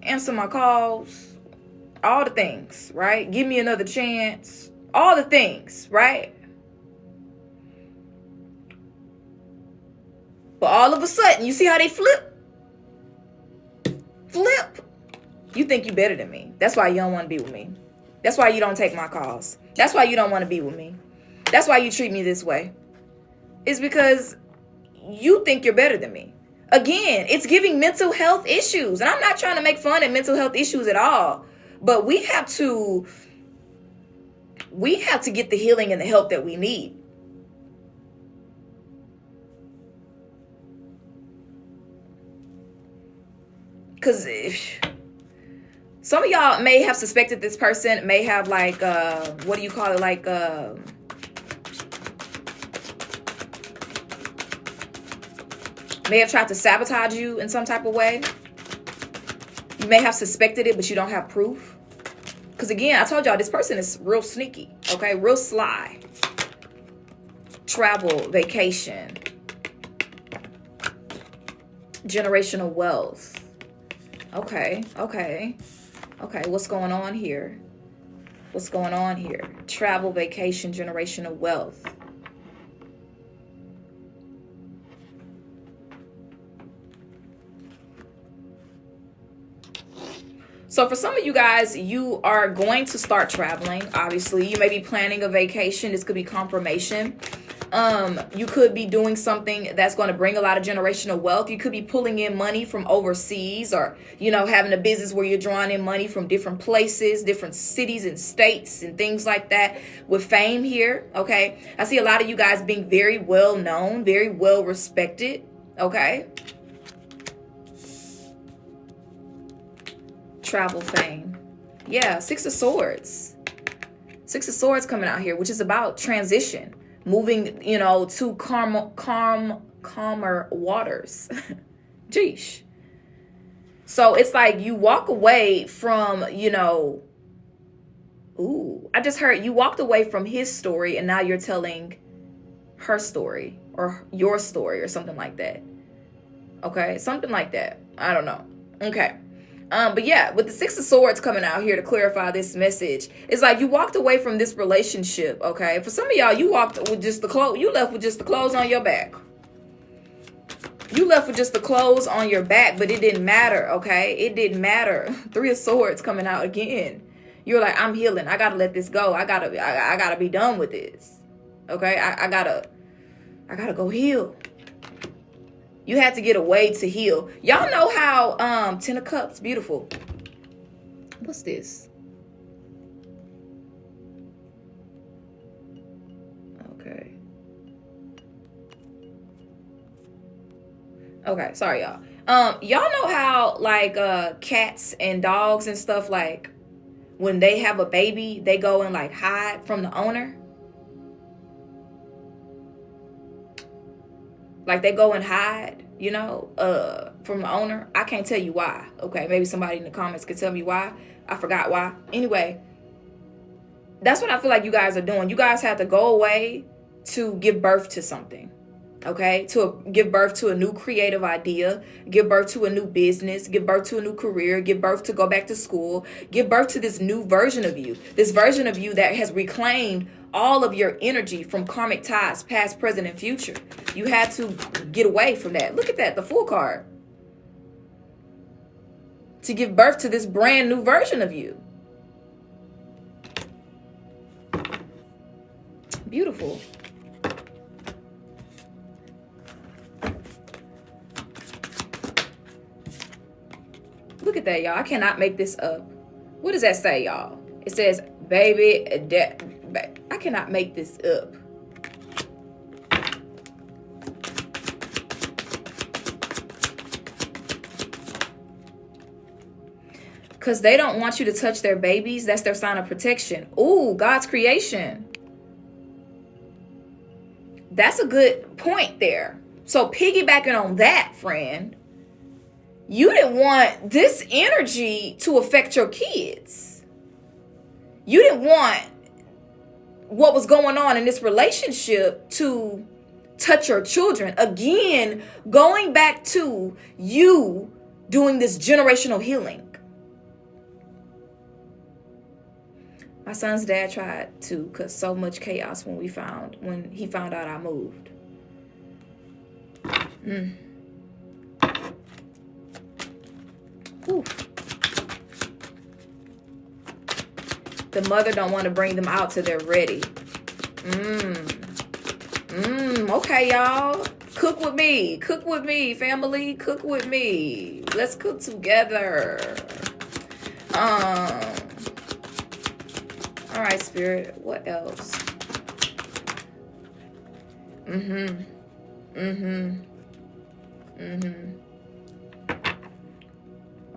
Answer my calls. All the things, right? Give me another chance. All the things, right? But all of a sudden, you see how they flip? You think you better than me. That's why you don't want to be with me. That's why you don't take my calls. That's why you don't want to be with me. That's why you treat me this way. It's because you think you're better than me. Again, it's giving mental health issues. And I'm not trying to make fun of mental health issues at all. But we have to get the healing and the help that we need. Because some of y'all may have suspected this person may have like, what do you call it? Like, may have tried to sabotage you in some type of way. You may have suspected it, but you don't have proof. Because again, I told y'all this person is real sneaky, okay? Real sly. Travel, vacation. Generational wealth. Okay. What's going on here? What's going on here? Travel, vacation, generational wealth. So for some of you guys, you are going to start traveling. Obviously, you may be planning a vacation. This could be confirmation. You could be doing something that's going to bring a lot of generational wealth. You could be pulling in money from overseas, or, you know, having a business where you're drawing in money from different places, different cities and states and things like that with fame here. Okay. I see a lot of you guys being very well known, very well respected. Okay. Travel, fame. Yeah. Six of Swords. Six of Swords coming out here, which is about transition. Moving, you know, to calmer waters. Jeesh. So it's like you walk away from, you know, I just heard you walked away from his story and now you're telling her story or your story or something like that. Okay, something like that. I don't know. Okay. But yeah, with the Six of Swords coming out here to clarify this message, it's like you walked away from this relationship, okay? For some of y'all, you walked with just the clothes. You left with just the clothes on your back. You left with just the clothes on your back, but it didn't matter, okay? It didn't matter. Three of Swords coming out again. You're like, I'm healing. I gotta let this go. I gotta be done with this. Okay, I gotta go heal. You had to get away to heal. Y'all know how 10 of Cups, beautiful. What's this? Okay. Okay, sorry y'all. Y'all know how like cats and dogs and stuff, like when they have a baby, they go and like hide from the owner. Like they go and hide, you know, from the owner. I can't tell you why. Okay, maybe somebody in the comments could tell me why. I forgot why. Anyway, that's what I feel like you guys are doing. You guys have to go away to give birth to something. Okay, to give birth to a new creative idea, give birth to a new business, give birth to a new career, give birth to go back to school, give birth to this new version of you, this version of you that has reclaimed all of your energy from karmic ties, past, present, and future. You had to get away from that. Look at that, the Fool card. To give birth to this brand new version of you. Beautiful. Look at that, y'all. I cannot make this up. What does that say, y'all? It says, baby, I cannot make this up. Because they don't want you to touch their babies. That's their sign of protection. Ooh, God's creation. That's a good point there. So piggybacking on that, friend, you didn't want this energy to affect your kids. You didn't want what was going on in this relationship to touch your children. Again, going back to you doing this generational healing. My son's dad tried to cause so much chaos when he found out I moved. Whew. The mother don't want to bring them out till they're ready. Okay, y'all. Cook with me. Cook with me, family. Cook with me. Let's cook together. All right, Spirit. What else?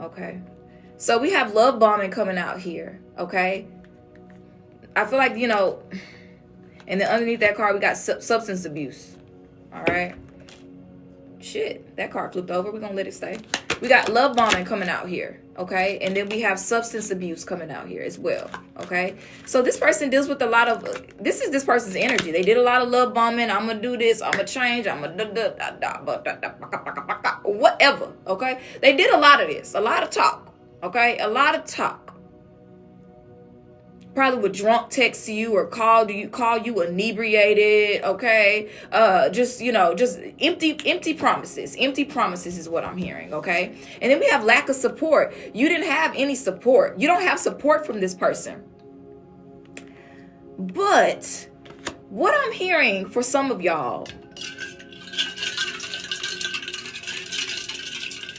Okay. So we have love bombing coming out here. Okay. I feel like, you know, and then underneath that card, we got substance abuse. All right. Shit. That card flipped over. We're going to let it stay. We got love bombing coming out here. Okay. And then we have substance abuse coming out here as well. Okay. So this person deals with a lot of, this is this person's energy. They did a lot of love bombing. I'm going to do this. I'm going to change. I'm going to whatever. Okay. They did a lot of this. A lot of talk. Okay. A lot of talk. Probably would drunk text you or call you inebriated. Okay. Just, you know, just empty promises. Empty promises is what I'm hearing. Okay. And then we have lack of support. You didn't have any support. You don't have support from this person. But what I'm hearing for some of y'all,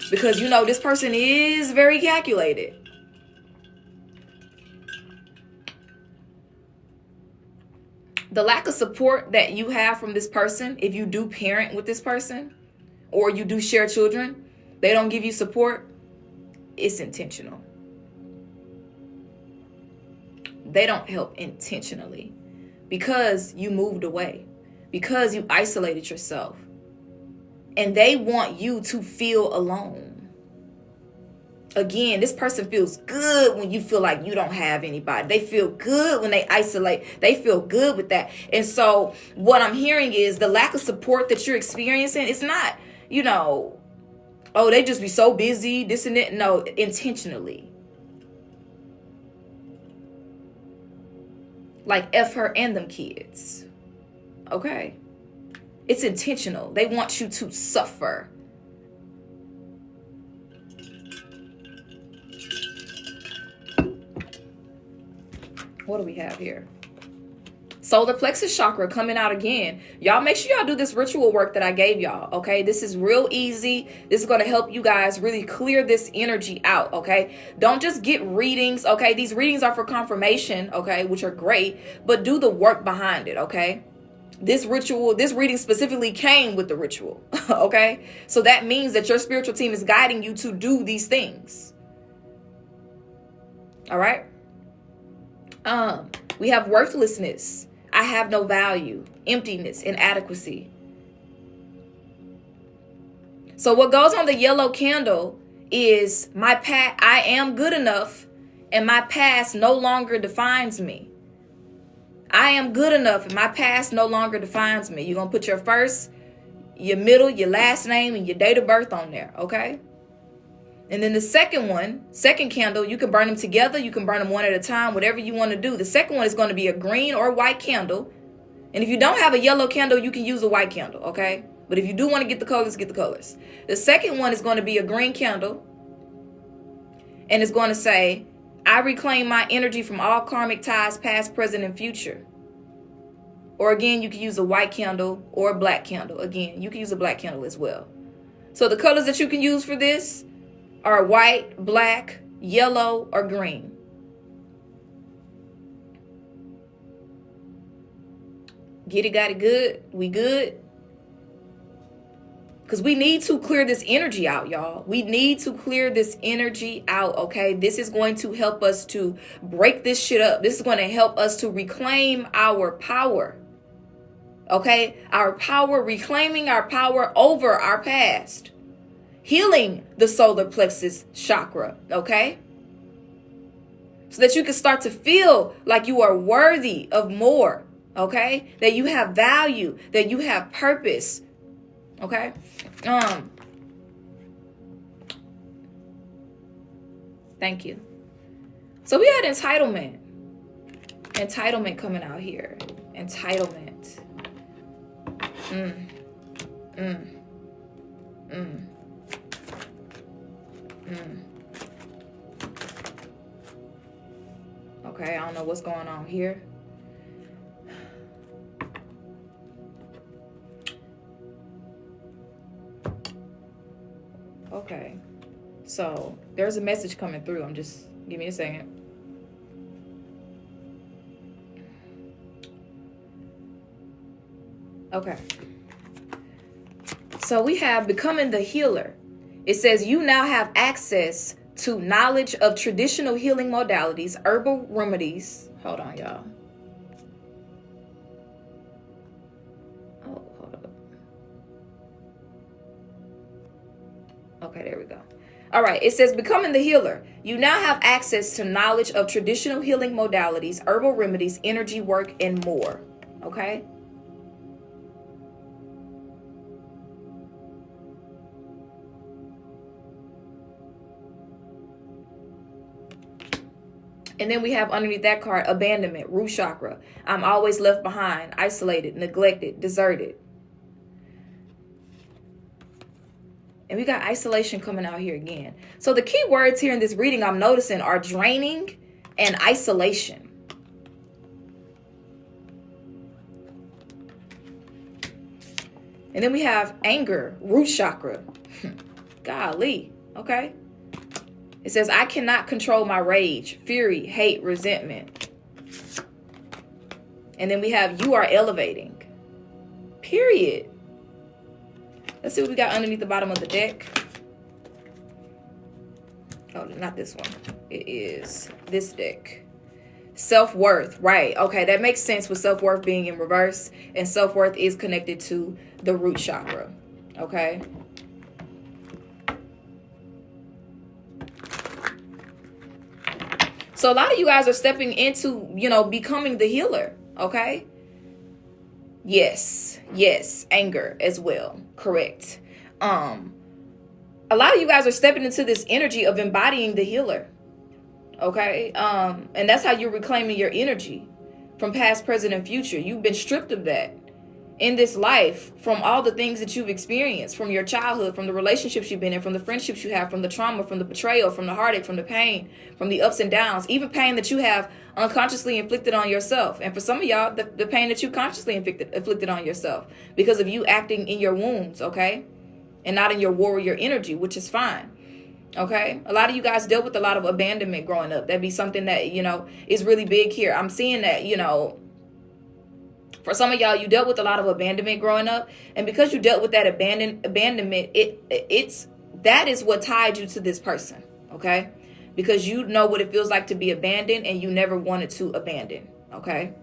because, you know, this person is very calculated. The lack of support that you have from this person, if you do parent with this person or you do share children, they don't give you support, it's intentional. They don't help intentionally because you moved away, because you isolated yourself, and they want you to feel alone. Again, this person feels good when you feel like you don't have anybody. They feel good when they isolate. They feel good with that. And so what I'm hearing is the lack of support that you're experiencing. It's not, you know, oh, they just be so busy, this and that. No, intentionally. Like F her and them kids. Okay. It's intentional. They want you to suffer. What do we have here? Solar plexus chakra coming out again. Y'all make sure y'all do this ritual work that I gave y'all, okay? This is real easy. This is going to help you guys really clear this energy out, okay? Don't just get readings, okay? These readings are for confirmation, okay, which are great, but do the work behind it, okay? This reading specifically came with the ritual, okay? So that means that your spiritual team is guiding you to do these things. All right? We have worthlessness. I have no value, emptiness, inadequacy. So what goes on the yellow candle is I am good enough, and my past no longer defines me. I am good enough, and my past no longer defines me. You're going to put your first, your middle, your last name, and your date of birth on there, okay? And then the second candle, you can burn them together. You can burn them one at a time, whatever you want to do. The second one is going to be a green or white candle. And if you don't have a yellow candle, you can use a white candle, okay? But if you do want to get the colors, get the colors. The second one is going to be a green candle. And it's going to say, I reclaim my energy from all karmic ties, past, present, and future. Or again, you can use a white candle or a black candle. Again, you can use a black candle as well. So the colors that you can use for this are white, black, yellow, or green. Get it, got it, good. We good? Because we need to clear this energy out, y'all. We need to clear this energy out, okay? This is going to help us to break this shit up. This is going to help us to reclaim our power, okay? Our power, reclaiming our power over our past. Healing the solar plexus chakra, okay? So that you can start to feel like you are worthy of more, okay? That you have value, that you have purpose, okay? Thank you. So we had entitlement. Entitlement coming out here. Entitlement. Okay, I don't know what's going on here. Okay, so there's a message coming through. Give me a second. Okay, so we have becoming the healer. It says you now have access to knowledge of traditional healing modalities, herbal remedies. Hold on, y'all. Oh, hold up. Okay, there we go. All right, it says becoming the healer. You now have access to knowledge of traditional healing modalities, herbal remedies, energy work, and more. Okay? And then we have underneath that card, abandonment, root chakra. I'm always left behind, isolated, neglected, deserted. And we got isolation coming out here again. So the key words here in this reading I'm noticing are draining and isolation. And then we have anger, root chakra. Golly, okay. It says, I cannot control my rage, fury, hate, resentment. And then we have, you are elevating. Period. Let's see what we got underneath the bottom of the deck. Oh, not this one. It is this deck. Self-worth, right. Okay, that makes sense with self-worth being in reverse. And self-worth is connected to the root chakra. Okay. So a lot of you guys are stepping into, becoming the healer, okay? Yes, anger as well, correct. A lot of you guys are stepping into this energy of embodying the healer, okay? And that's how you're reclaiming your energy from past, present, and future. You've been stripped of that. in this life from all the things that you've experienced, from your childhood, from the relationships you've been in, from the friendships you have, from the trauma, from the betrayal, from the heartache, from the pain, from the ups and downs, even pain that you have unconsciously inflicted on yourself. And for some of y'all, the pain that you consciously inflicted on yourself because of you acting in your wounds, okay? And not in your warrior energy, which is fine. Okay, a lot of you guys dealt with a lot of abandonment growing up. That'd be something that, you know, is really big here. I'm seeing that, you know, for some of y'all, you dealt with a lot of abandonment growing up, and because you dealt with that abandonment, that is what tied you to this person. Okay, because you know what it feels like to be abandoned, and you never wanted to abandon. Okay,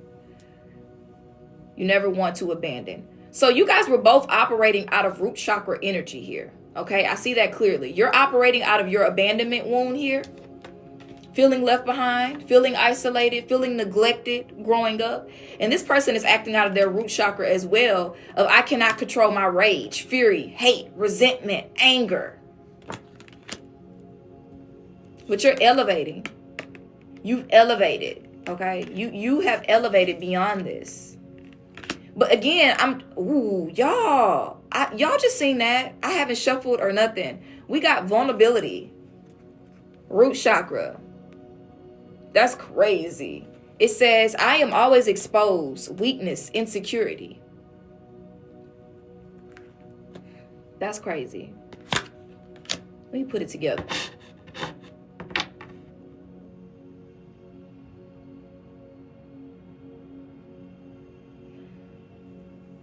you never want to abandon. So you guys were both operating out of root chakra energy here. Okay, I see that clearly. You're operating out of your abandonment wound here. Feeling left behind, feeling isolated, feeling neglected growing up. And this person is acting out of their root chakra as well of I cannot control my rage, fury, hate, resentment, anger. But you're elevating. You've elevated, okay? You have elevated beyond this. But again, y'all just seen that. I haven't shuffled or nothing. We got vulnerability, root chakra. That's crazy. It says, I am always exposed, weakness, insecurity. That's crazy. Let me put it together.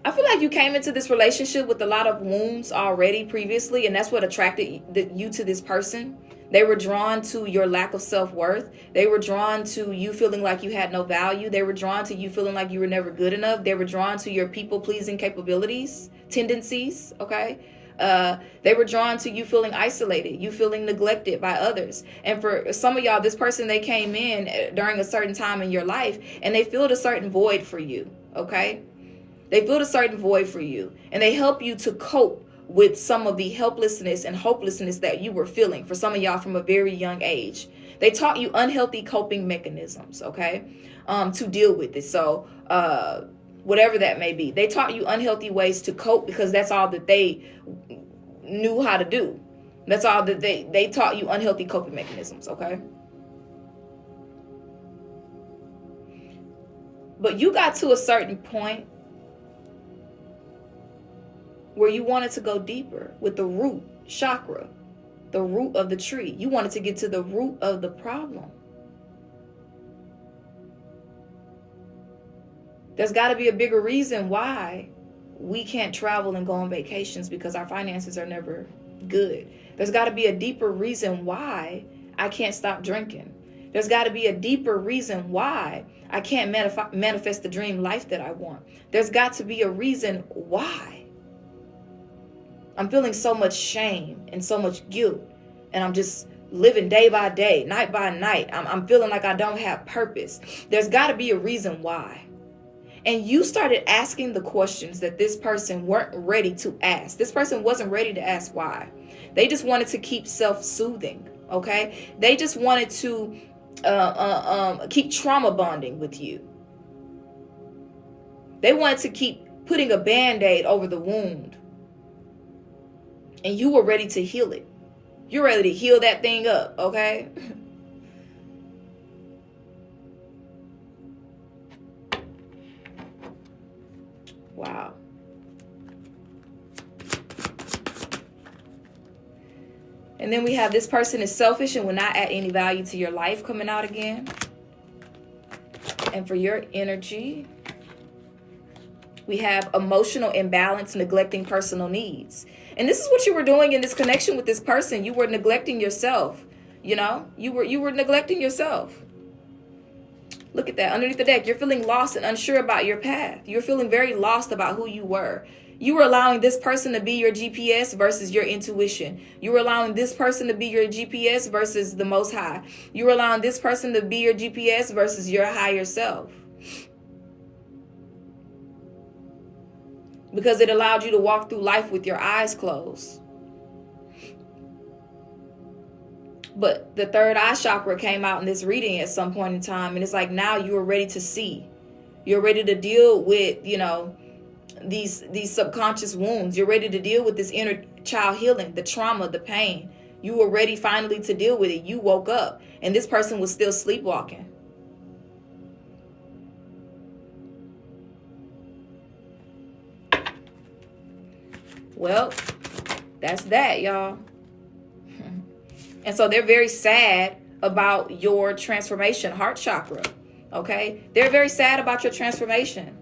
I feel like you came into this relationship with a lot of wounds already previously, and that's what attracted you to this person. They were drawn to your lack of self-worth. They were drawn to you feeling like you had no value. They were drawn to you feeling like you were never good enough. They were drawn to your people-pleasing capabilities, tendencies, okay? They were drawn to you feeling isolated, you feeling neglected by others. And for some of y'all, this person, they came in during a certain time in your life, and they filled a certain void for you, okay? They filled a certain void for you, and they help you to cope with some of the helplessness and hopelessness that you were feeling for some of y'all from a very young age. They taught you unhealthy coping mechanisms, okay, to deal with it. So whatever that may be, they taught you unhealthy ways to cope because that's all that they knew how to do. That's all that they taught you, unhealthy coping mechanisms, okay? But you got to a certain point where you wanted to go deeper with the root chakra, the root of the tree. You wanted to get to the root of the problem. There's got to be a bigger reason why we can't travel and go on vacations because our finances are never good. There's got to be a deeper reason why I can't stop drinking. There's got to be a deeper reason why I can't manifest the dream life that I want. There's got to be a reason why. I'm feeling so much shame and so much guilt, and I'm just living day by day, night by night. I'm feeling like I don't have purpose. There's got to be a reason why. And you started asking the questions that this person weren't ready to ask. This person wasn't ready to ask why. They just wanted to keep self-soothing, okay? They just wanted to keep trauma bonding with you. They wanted to keep putting a Band-Aid over the wound. And you were ready to heal it. You're ready to heal that thing up, okay? Wow. And then we have this person is selfish and will not add any value to your life coming out again. And for your energy, we have emotional imbalance, neglecting personal needs. And this is what you were doing in this connection with this person. You were neglecting yourself. You know, you were neglecting yourself. Look at that. Underneath the deck, you're feeling lost and unsure about your path. You're feeling very lost about who you were. You were allowing this person to be your GPS versus your intuition. You were allowing this person to be your GPS versus the Most High. You were allowing this person to be your GPS versus your higher self. Because it allowed you to walk through life with your eyes closed. But the third eye chakra came out in this reading at some point in time. And it's like now you are ready to see. You're ready to deal with, you know, these subconscious wounds. You're ready to deal with this inner child healing, the trauma, the pain. You were ready finally to deal with it. You woke up and this person was still sleepwalking. Well, that's that, y'all. And so they're very sad about your transformation, heart chakra. Okay? They're very sad about your transformation.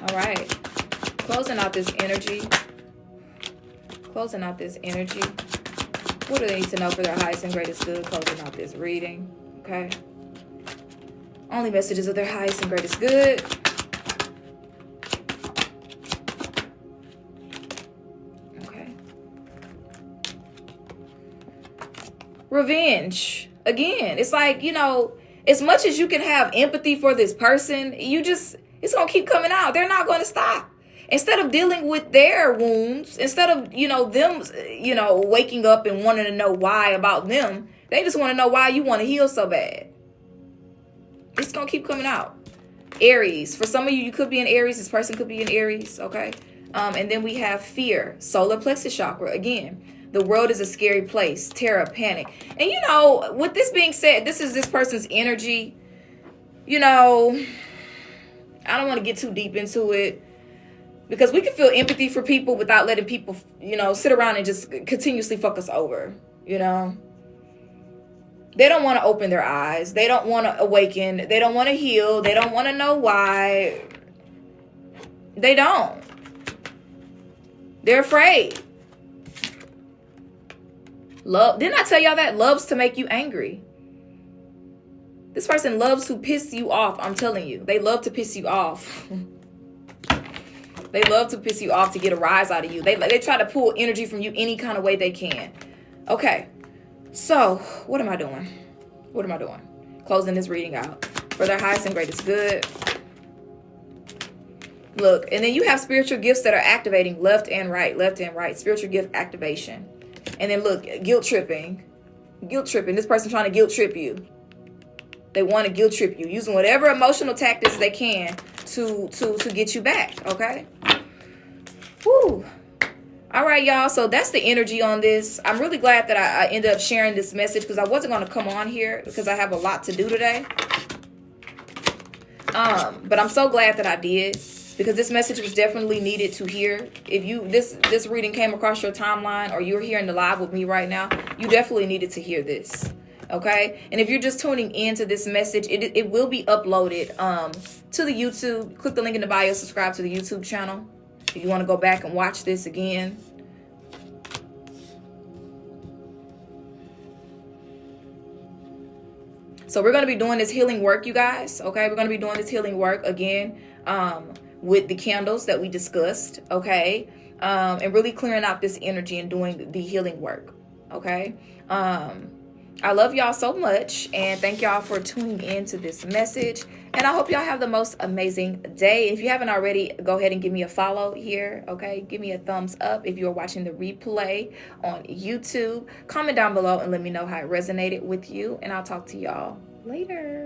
All right. Closing out this energy. Closing out this energy. What do they need to know for their highest and greatest good? Closing out this reading. Okay? Only messages of their highest and greatest good. Okay. Revenge. Again, it's like, you know, as much as you can have empathy for this person, it's going to keep coming out. They're not going to stop. Instead of dealing with their wounds, instead of, them, waking up and wanting to know why about them, they just want to know why you want to heal so bad. It's going to keep coming out. Aries. For some of you, you could be in Aries. This person could be in Aries. Okay. And then we have fear. Solar plexus chakra. Again, the world is a scary place. Terror, panic. And with this being said, this is this person's energy. I don't want to get too deep into it, because we can feel empathy for people without letting people, sit around and just continuously fuck us over, They don't want to open their eyes. They don't want to awaken. They don't want to heal. They don't want to know why. They don't. They're afraid. Love. Didn't I tell y'all that? Loves to make you angry. This person loves to piss you off. I'm telling you. They love to piss you off. They love to piss you off to get a rise out of you. They try to pull energy from you any kind of way they can. Okay. So, what am I doing? Closing this reading out. For their highest and greatest good. Look, and then you have spiritual gifts that are activating left and right. Spiritual gift activation. And then look, guilt tripping. This person trying to guilt trip you. They want to guilt trip you. Using whatever emotional tactics they can to get you back. Okay? Woo. All right, y'all. So that's the energy on this. I'm really glad that I ended up sharing this message, because I wasn't going to come on here because I have a lot to do today. But I'm so glad that I did, because this message was definitely needed to hear. If this reading came across your timeline, or you're here in the live with me right now, you definitely needed to hear this. Okay? And if you're just tuning into this message, it will be uploaded to the YouTube. Click the link in the bio, subscribe to the YouTube channel if you want to go back and watch this again. So we're going to be doing this healing work, you guys. Okay? We're going to be doing this healing work again with the candles that we discussed. Okay? And really clearing out this energy and doing the healing work. Okay? I love y'all so much, and thank y'all for tuning in to this message, and I hope y'all have the most amazing day. If you haven't already, go ahead and give me a follow here. Okay, give me a thumbs up if you're watching the replay on YouTube. Comment down below and let me know how it resonated with you, and I'll talk to y'all later.